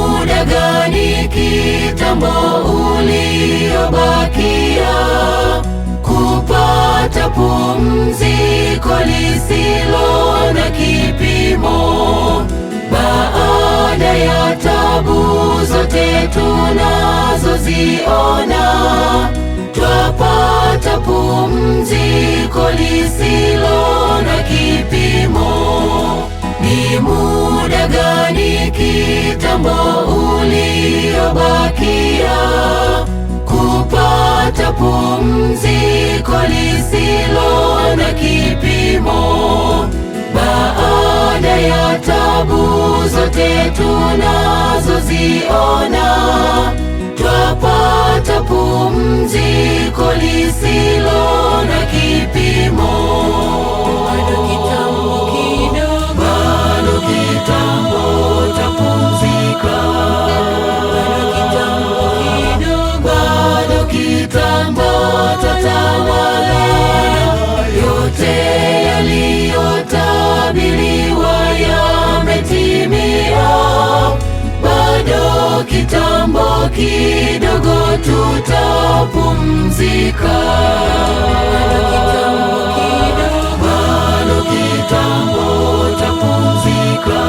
muda gani kitambo uliobakia kupata pumziko lisilo na kipimo, baada ya tabu zote tunazoziona, twapata pumziko lisilo na kipimo. Ni muda gani kitambo uliobakia kupata pumziko lisilo na kipimo, baada ya tabu zote tunazoziona, twapata pumziko lisilo na kipimo. Bado kitambo kidogo, bado kitambo tapumzika, bado kitambo kidogo, bado kitambo tatawala. Yote yaliyotabiriwa yametimia, bado kitambo kidogo tutapumzika. Bado kitambo tapumzika,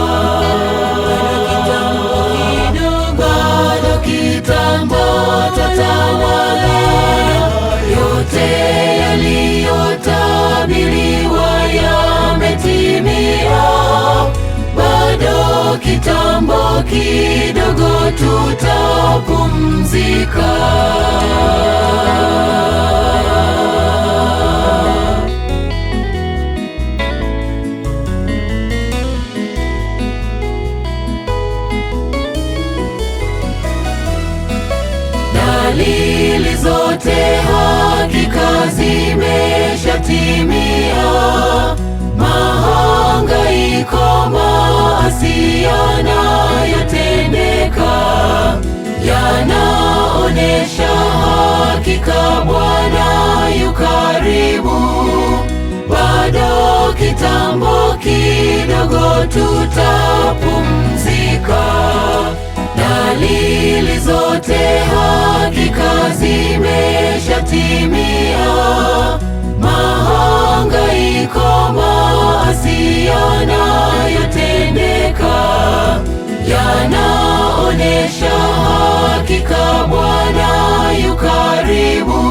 bado kitambo tatawala. Yote yaliyotabiriwa yametimia, bado kitambo kidogo tutapumzika. Dalili zote hakika zimeshatimia, mahangaiko maasi yanayotendeka yanaonesha hakika Bwana yu karibu. Bado kitambo kidogo tutapumzika. Dalili zote hakika zimeshatimia, mahangaiko maasi yanayotendeka yanaonesha hakika Bwana yu karibu.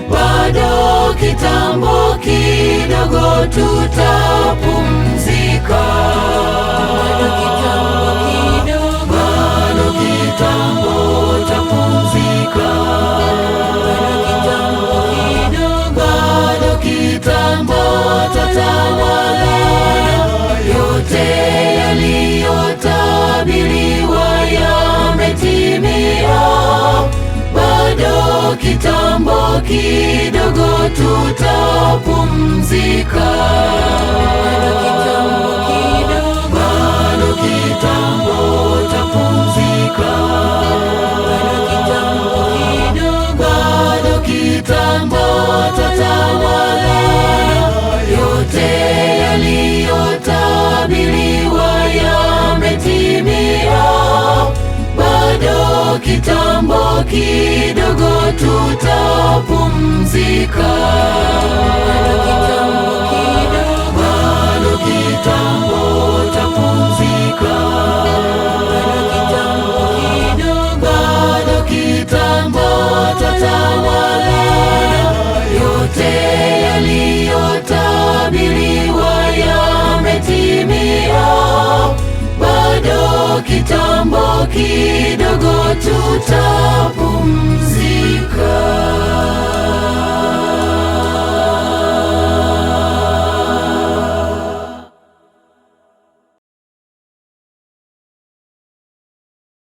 Bado kitambo kidogo tutapumzika. Bado kitambo kidogo, bado kitambo tapumzika, bado kitambo kidogo, bado kitambo tatawala. Yote yaliyotabiriwa yametimia, bado kitambo kidogo tutapumzika. Bado kitambo tapumzika, bado kitambo tatawala. Yote yaliyotabiriwa yametimia, bado kitambo kidogo tutapumzika. Bado kitambo tapumzika, bado kitambo tatawala. Yote yaliyotabiriwa yametimia, bado kitambo kidogo tutapumzika.